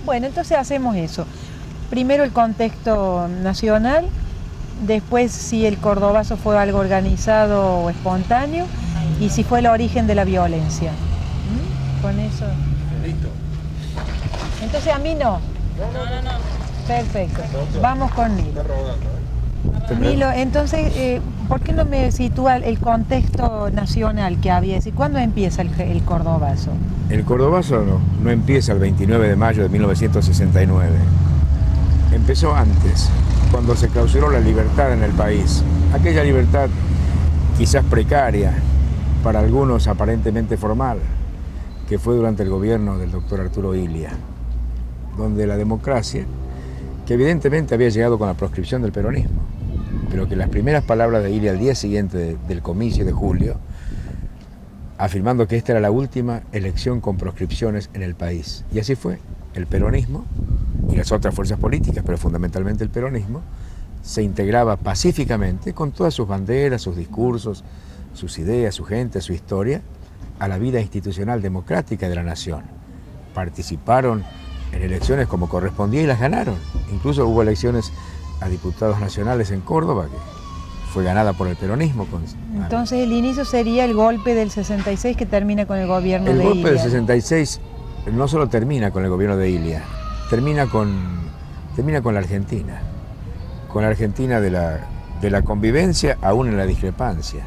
Bueno, entonces hacemos eso. Primero el contexto nacional, después si el cordobazo fue algo organizado o espontáneo y si fue el origen de la violencia. Con eso. Listo. Entonces a mí no. No. Perfecto. Vamos con Nilo. Está rodando, ¿eh? Nilo, entonces, ¿por qué no me sitúa el contexto nacional que había? Es decir, ¿cuándo empieza el cordobazo? El cordobazo no empieza el 29 de mayo de 1969. Empezó antes, cuando se clausuró la libertad en el país. Aquella libertad quizás precaria, para algunos aparentemente formal, que fue durante el gobierno del doctor Arturo Illia, donde la democracia, que evidentemente había llegado con la proscripción del peronismo, pero que las primeras palabras de Illia al día siguiente del comicio de julio, afirmando que esta era la última elección con proscripciones en el país. Y así fue. El peronismo y las otras fuerzas políticas, pero fundamentalmente el peronismo, se integraba pacíficamente con todas sus banderas, sus discursos, sus ideas, su gente, su historia, a la vida institucional democrática de la nación. Participaron en elecciones como correspondía y las ganaron. Incluso hubo elecciones a diputados nacionales en Córdoba, que fue ganada por el peronismo. Entonces el inicio sería el golpe del 66 que termina con el gobierno de Illia. El golpe del 66 no solo termina con el gobierno de Illia, termina con la Argentina de la convivencia aún en la discrepancia,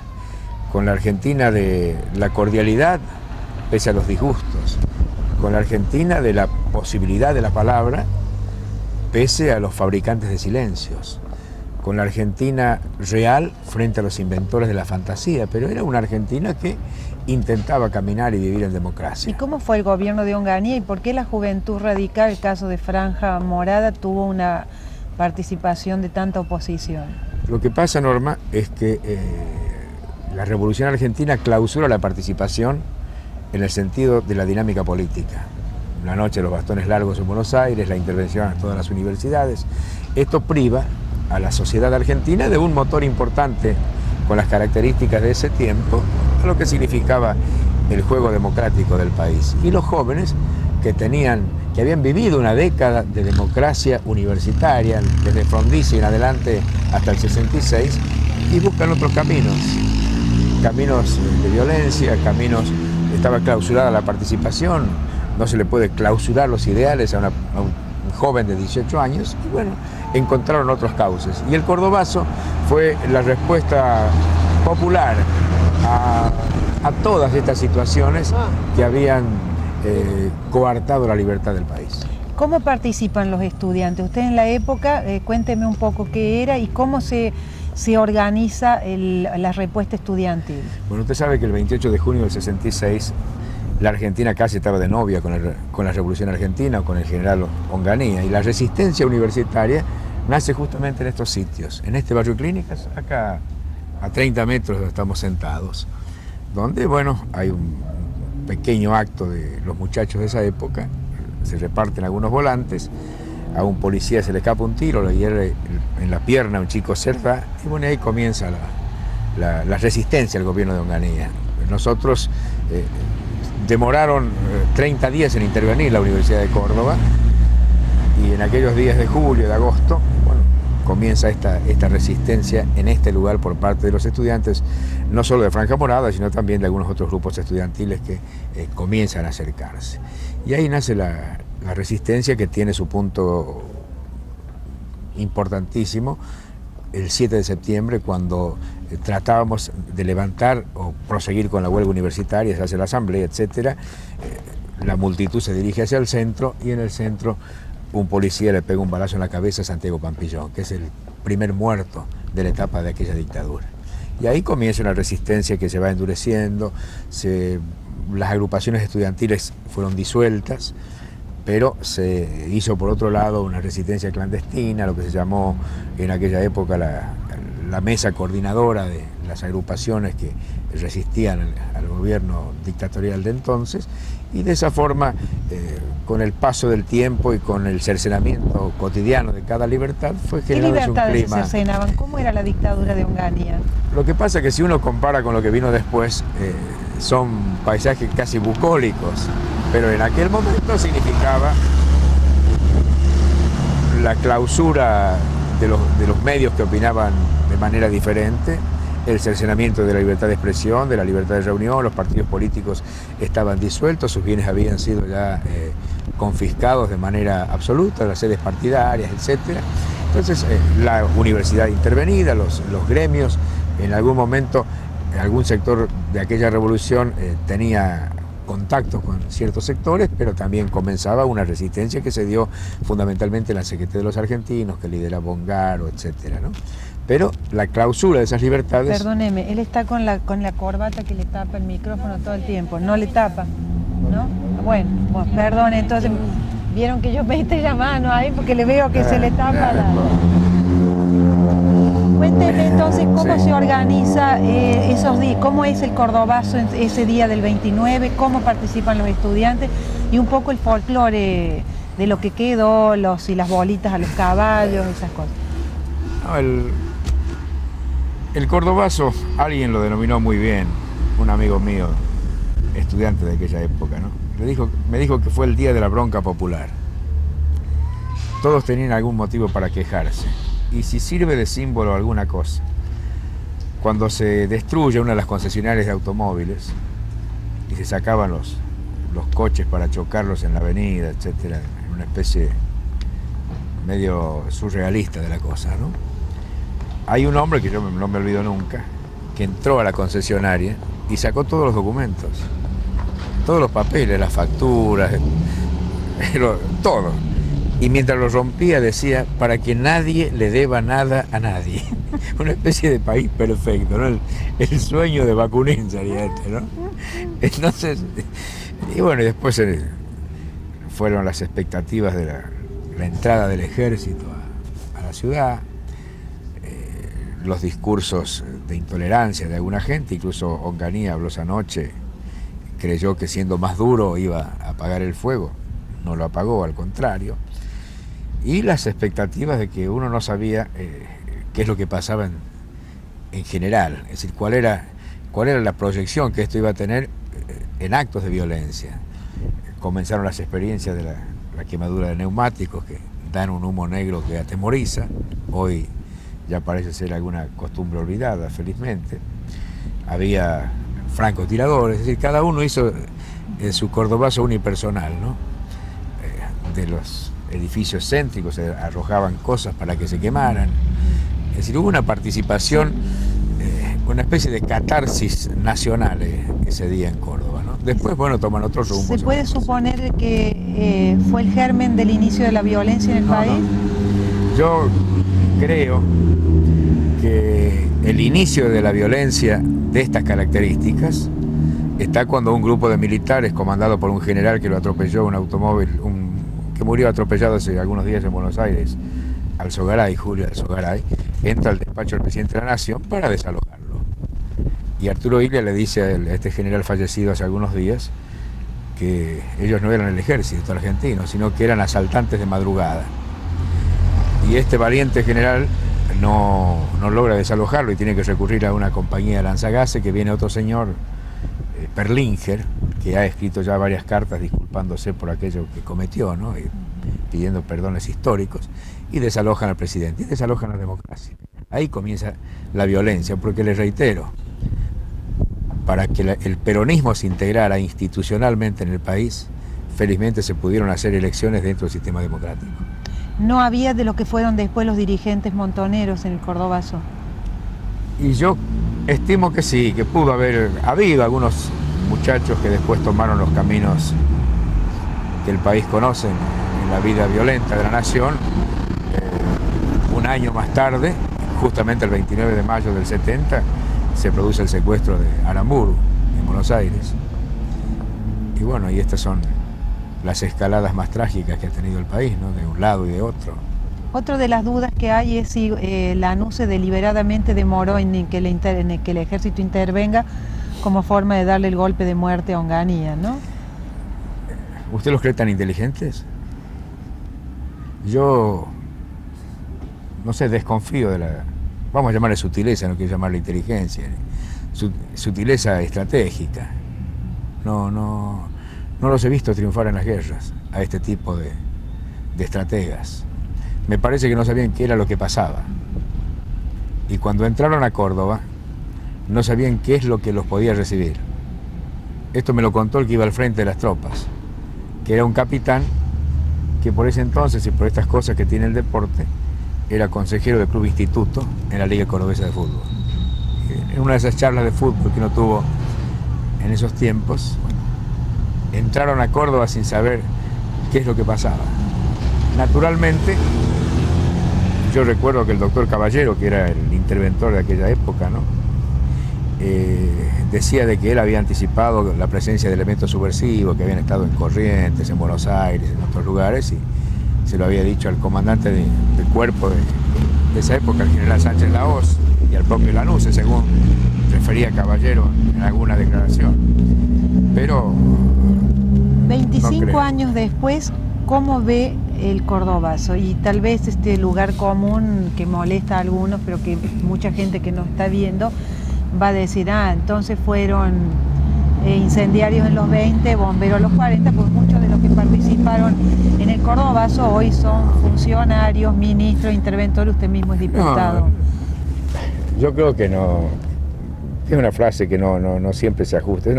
con la Argentina de la cordialidad pese a los disgustos, con la Argentina de la posibilidad de la palabra pese a los fabricantes de silencios, con la Argentina real frente a los inventores de la fantasía, pero era una Argentina que intentaba caminar y vivir en democracia. ¿Y cómo fue el gobierno de Onganía y por qué la Juventud Radical, el caso de Franja Morada, tuvo una participación de tanta oposición? Lo que pasa, Norma, es que la Revolución Argentina clausura la participación en el sentido de la dinámica política. La noche de los bastones largos en Buenos Aires, la intervención en todas las universidades. Esto priva a la sociedad argentina de un motor importante con las características de ese tiempo, a lo que significaba el juego democrático del país. Y los jóvenes que habían vivido una década de democracia universitaria, desde Frondizi en adelante hasta el 66, y buscan otros caminos de violencia, estaba clausurada la participación, no se le puede clausurar los ideales a un joven de 18 años, y bueno, encontraron otros cauces. Y el cordobazo fue la respuesta popular a todas estas situaciones que habían coartado la libertad del país. ¿Cómo participan los estudiantes? Usted en la época, cuénteme un poco qué era y cómo se organiza la respuesta estudiantil. Bueno, usted sabe que el 28 de junio del 66 la Argentina casi estaba de novia con la Revolución Argentina o con el general Onganía, y la resistencia universitaria nace justamente en estos sitios, en este barrio Clínicas, acá a 30 metros donde estamos sentados, donde, bueno, hay un pequeño acto de los muchachos de esa época, se reparten algunos volantes, a un policía se le escapa un tiro, le hiere en la pierna a un chico cerda, y bueno, ahí comienza la resistencia al gobierno de Onganía. Nosotros demoraron 30 días en intervenir la Universidad de Córdoba, y en aquellos días de julio, de agosto, bueno, comienza esta resistencia en este lugar por parte de los estudiantes, no solo de Franja Morada, sino también de algunos otros grupos estudiantiles que comienzan a acercarse. Y ahí nace la resistencia, que tiene su punto importantísimo el 7 de septiembre, cuando tratábamos de levantar o proseguir con la huelga universitaria, se hace la asamblea, etc. La multitud se dirige hacia el centro, y en el centro un policía le pega un balazo en la cabeza a Santiago Pampillón, que es el primer muerto de la etapa de aquella dictadura. Y ahí comienza una resistencia que se va endureciendo, las agrupaciones estudiantiles fueron disueltas, pero se hizo por otro lado una resistencia clandestina, lo que se llamó en aquella época la mesa coordinadora de las agrupaciones que resistían al gobierno dictatorial de entonces, y de esa forma, con el paso del tiempo y con el cercenamiento cotidiano de cada libertad, fue generándose un clima. ¿Qué libertades se cercenaban? ¿Cómo era la dictadura de Onganía? Lo que pasa es que si uno compara con lo que vino después, son paisajes casi bucólicos, pero en aquel momento significaba la clausura de los medios que opinaban de manera diferente, el cercenamiento de la libertad de expresión, de la libertad de reunión, los partidos políticos estaban disueltos, sus bienes habían sido ya confiscados de manera absoluta, las sedes partidarias, etc. Entonces, la universidad intervenida, los gremios, en algún momento, algún sector de aquella revolución tenía contactos con ciertos sectores, pero también comenzaba una resistencia que se dio fundamentalmente en la Secretaría de los Argentinos, que lidera Bongaro, etc., ¿no? Pero la clausura de esas libertades... Perdóneme, él está con la corbata que le tapa el micrófono todo el tiempo, no le tapa, ¿no? Bueno, perdón, entonces, vieron que yo metí la mano ahí porque le veo que se le tapa la... Cuénteme entonces cómo se organiza esos días, cómo es el Cordobazo ese día del 29, cómo participan los estudiantes y un poco el folclore de lo que quedó, y las bolitas a los caballos, esas cosas. No, el Cordobazo, alguien lo denominó muy bien, un amigo mío, estudiante de aquella época, ¿no? Me dijo que fue el día de la bronca popular. Todos tenían algún motivo para quejarse. Y si sirve de símbolo alguna cosa, cuando se destruye una de las concesionarias de automóviles y se sacaban los coches para chocarlos en la avenida, etcétera, en una especie medio surrealista de la cosa, ¿no? Hay un hombre que yo no me olvido nunca, que entró a la concesionaria y sacó todos los documentos, todos los papeles, las facturas, todo. Y mientras lo rompía decía, para que nadie le deba nada a nadie. Una especie de país perfecto, ¿no? El sueño de Bakunin sería este, ¿no? Entonces, y bueno, y después fueron las expectativas de la entrada del ejército a la ciudad, los discursos de intolerancia de alguna gente, incluso Onganía habló esa noche, creyó que siendo más duro iba a apagar el fuego, no lo apagó, al contrario. Y las expectativas de que uno no sabía qué es lo que pasaba en general, es decir, cuál era la proyección que esto iba a tener en actos de violencia. Comenzaron las experiencias de la quemadura de neumáticos que dan un humo negro que atemoriza, hoy ya parece ser alguna costumbre olvidada, felizmente. Había francotiradores, es decir, cada uno hizo su Cordobazo unipersonal, ¿no? De los edificios céntricos se arrojaban cosas para que se quemaran. Es decir, hubo una participación, una especie de catarsis nacional ese día en Córdoba, ¿no? Después, bueno, toman otros rumbos. ¿Se puede suponer que fue el germen del inicio de la violencia en el país? No. Yo creo que el inicio de la violencia de estas características está cuando un grupo de militares comandado por un general que lo atropelló un automóvil, que murió atropellado hace algunos días en Buenos Aires, Alzogaray, Julio Alzogaray, entra al despacho del presidente de la Nación para desalojarlo. Y Arturo Illia le dice a este general fallecido hace algunos días que ellos no eran el ejército argentino, sino que eran asaltantes de madrugada. Y este valiente general no logra desalojarlo y tiene que recurrir a una compañía de lanzagases, que viene otro señor, Perlinger, que ha escrito ya varias cartas disculpándose por aquello que cometió, ¿no? Y pidiendo perdones históricos, y desalojan al presidente, y desalojan la democracia. Ahí comienza la violencia, porque les reitero, para que el peronismo se integrara institucionalmente en el país, felizmente se pudieron hacer elecciones dentro del sistema democrático. ¿No había de lo que fueron después los dirigentes montoneros en el Cordobazo? Y yo estimo que sí, que pudo haber habido algunos muchachos que después tomaron los caminos que el país conoce en la vida violenta de la nación. Un año más tarde, justamente el 29 de mayo del 70, se produce el secuestro de Aramburu en Buenos Aires. Y bueno, y estas son las escaladas más trágicas que ha tenido el país, ¿no? De un lado y de otro. Otra de las dudas que hay es si Lanuse deliberadamente demoró en que el ejército intervenga como forma de darle el golpe de muerte a Onganía, ¿no? ¿Usted los cree tan inteligentes? Yo, no sé, desconfío de la, vamos a llamarle sutileza, no quiero llamarle inteligencia, sutileza estratégica. No los he visto triunfar en las guerras a este tipo de estrategas. me parece que no sabían qué era lo que pasaba. Y cuando entraron a Córdoba, no sabían qué es lo que los podía recibir. Esto me lo contó el que iba al frente de las tropas, que era un capitán que por ese entonces y por estas cosas que tiene el deporte, era consejero del Club Instituto en la Liga Cordobesa de Fútbol. En una de esas charlas de fútbol que uno tuvo en esos tiempos, entraron a Córdoba sin saber qué es lo que pasaba. Naturalmente, yo recuerdo que el doctor Caballero, que era el interventor de aquella época, ¿no? Decía de que él había anticipado la presencia de elementos subversivos que habían estado en Corrientes, en Buenos Aires, en otros lugares, y se lo había dicho al comandante del cuerpo de esa época, el general Sánchez Lahoz, y al propio Lanuse, según refería Caballero en alguna declaración. Pero 25 no años después, ¿cómo ve el cordobazo? Y tal vez este lugar común que molesta a algunos, pero que mucha gente que nos está viendo va a decir, entonces fueron incendiarios en los 20, bomberos en los 40, pues muchos de los que participaron en el cordobazo hoy son funcionarios, ministros, interventores, usted mismo es diputado. No, yo creo que no, es una frase que no siempre se ajusta,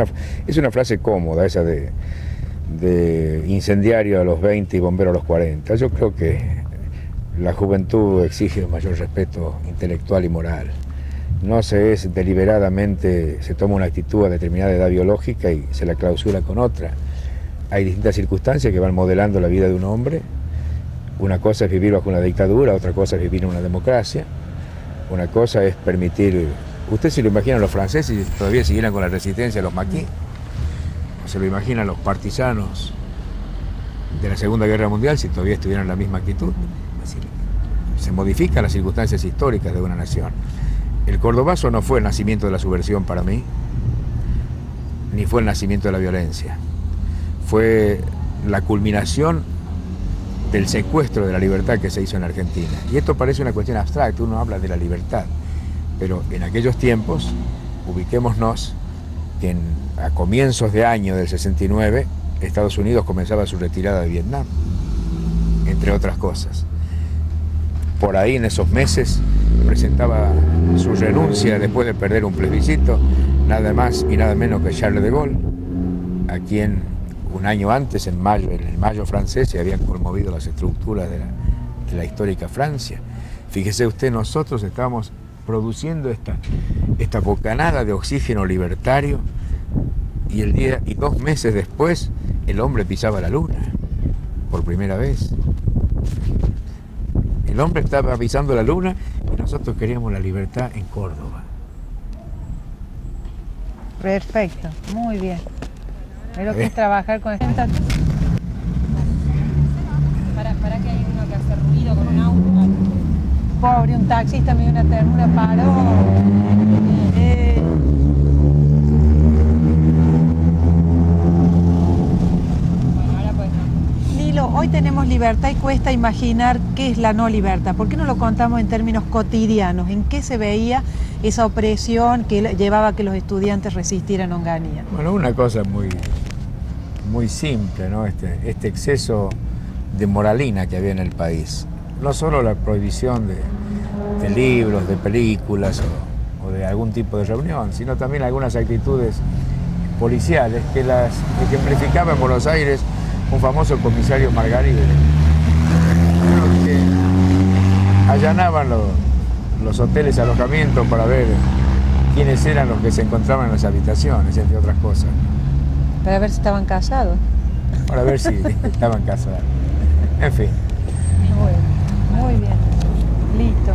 es una frase cómoda esa de incendiario a los 20 y bombero a los 40. Yo creo que la juventud exige un mayor respeto intelectual y moral. No se es deliberadamente, se toma una actitud a determinada edad biológica y se la clausura con otra. Hay distintas circunstancias que van modelando la vida de un hombre. Una cosa es vivir bajo una dictadura, otra cosa es vivir en una democracia. Una cosa es permitir... ¿Usted se lo imagina a los franceses si todavía siguieran con la resistencia a los maquis? ¿O se lo imagina a los partisanos de la Segunda Guerra Mundial si todavía estuvieran la misma actitud? Es decir, se modifican las circunstancias históricas de una nación. El cordobazo no fue el nacimiento de la subversión para mí, ni fue el nacimiento de la violencia. Fue la culminación del secuestro de la libertad que se hizo en Argentina. Y esto parece una cuestión abstracta, uno habla de la libertad, pero en aquellos tiempos, ubiquémonos que a comienzos de año del 69, Estados Unidos comenzaba su retirada de Vietnam, entre otras cosas. Por ahí en esos meses presentaba su renuncia después de perder un plebiscito, nada más y nada menos que Charles de Gaulle, a quien un año antes, en el mayo francés, se habían conmovido las estructuras de la histórica Francia. Fíjese usted, nosotros estábamos produciendo esta bocanada de oxígeno libertario y 2 meses después el hombre pisaba la luna, por primera vez. El hombre estaba pisando la luna y nosotros queríamos la libertad en Córdoba. Perfecto, muy bien. Pero que es trabajar con esta... Para que hay uno que hace ruido con un auto. Pobre, un taxista me dio una ternura, paró. Bueno, ahora pues no. Lilo, hoy tenemos libertad y cuesta imaginar qué es la no libertad. ¿Por qué no lo contamos en términos cotidianos? ¿En qué se veía esa opresión que llevaba a que los estudiantes resistieran a Onganía? Bueno, una cosa muy simple, ¿no? Este exceso de moralina que había en el país. No solo la prohibición de libros, de películas o de algún tipo de reunión, sino también algunas actitudes policiales que las ejemplificaba en Buenos Aires un famoso comisario Margaride, que allanaban los hoteles, alojamientos para ver quiénes eran los que se encontraban en las habitaciones, entre otras cosas. Para ver si estaban casados. Para ver si estaban casados. En fin. Bueno, muy bien. Listo.